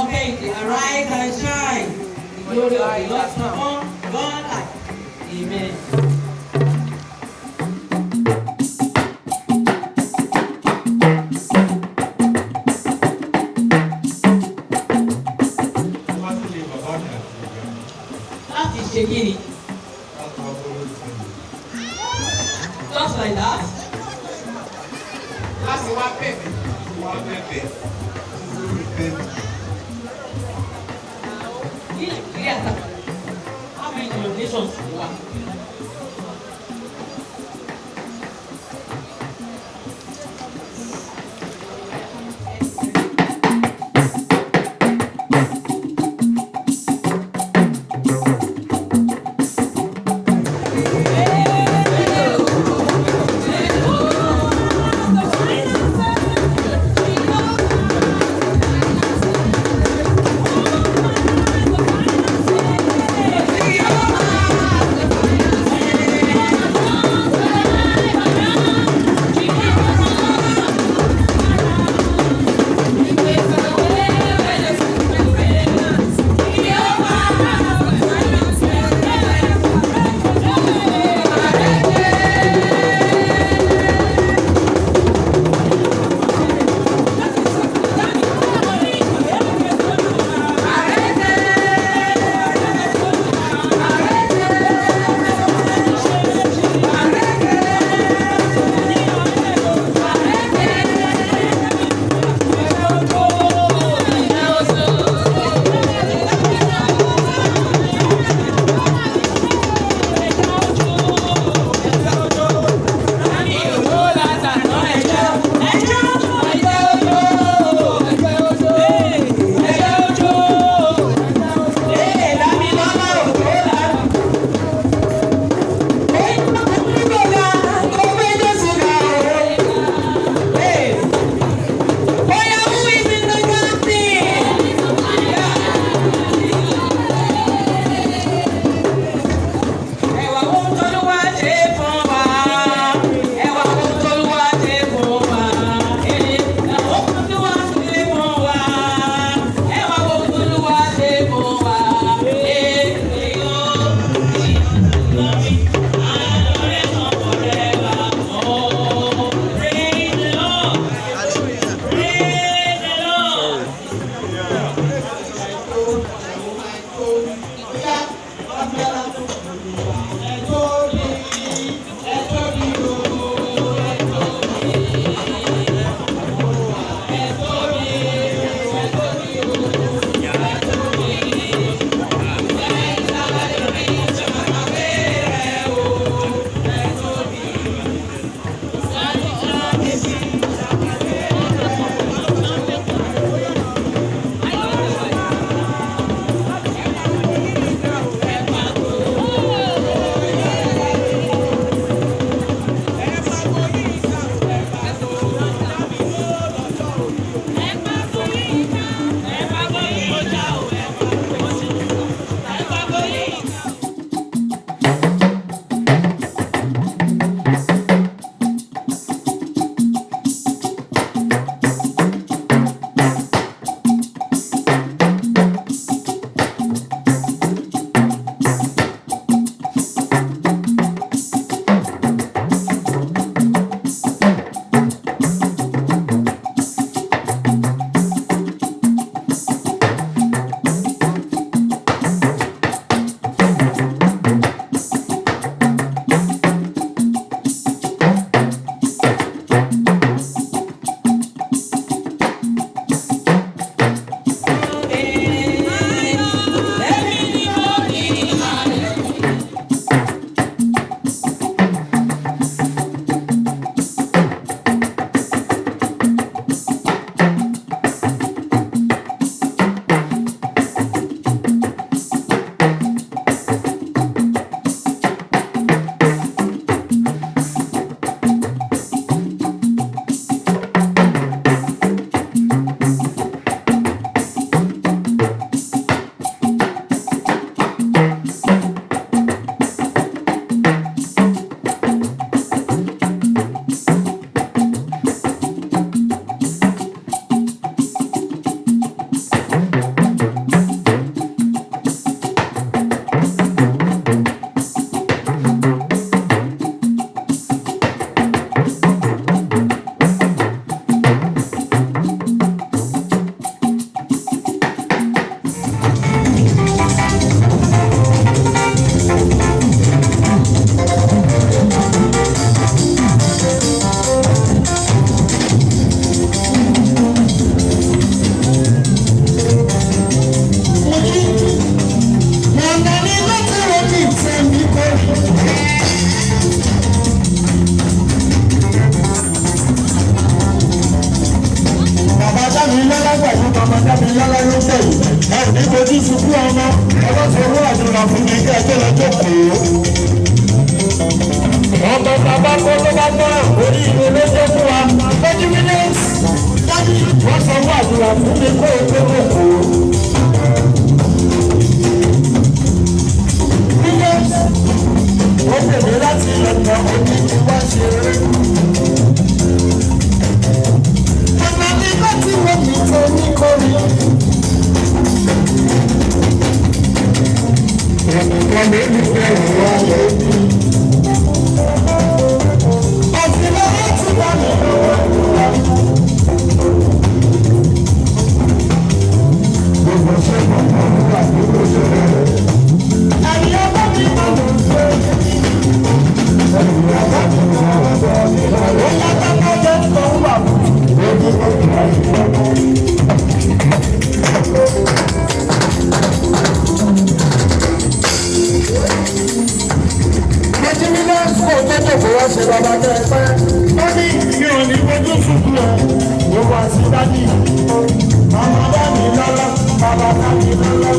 faith arise and shine. The glory of the Lord upon your life. Amen. Láti ṣe kí ni? Just like that. Láti wá bẹ̀bẹ̀. Ní Nàìjíríà tàbí how many denominations ló wà? fojú sunkún ọmọ ọmọ tó wú àdúrà fún mi kí ẹjọ́ lọ́jọ́ pé ọmọ bàbá kó tó bá gbọ́ orí ìwé ló jẹ́ fún wa lójú mílíọ̀nù dájú wọ́n sọ wú àdúrà fún mi kó o tó kó kó. mílíọ̀nù ó bèrè láti ọ̀nà òní tí wọ́n ṣe eré. ọ̀nà nígbà tí wọ́n mi tó ní kórè. Ẹnìkan lè ní bẹ́ẹ̀ wá lé ní. Ọ̀sìn lọ́wọ́ ti wà ní ọwọ́ ìwà. Gbogbo ṣẹ́gun kan nígbà tó kó ṣẹlẹ̀ rẹ̀. Ẹ̀yin ọba mi máa ń gbé. Ẹ̀yin ọba mi máa ń gbé. Ó yàtọ̀ mọ́jọ́ tó ń wà fún ojú ọ̀gbìn àyíká. Ṣe bàbá tẹ ẹ pẹ́. Ó ní mi ò ní fojú sunkún ẹ̀. Mo wá sí dádì. Màmá dá mi lọ́lá, bàbá dá mi lọ́lá.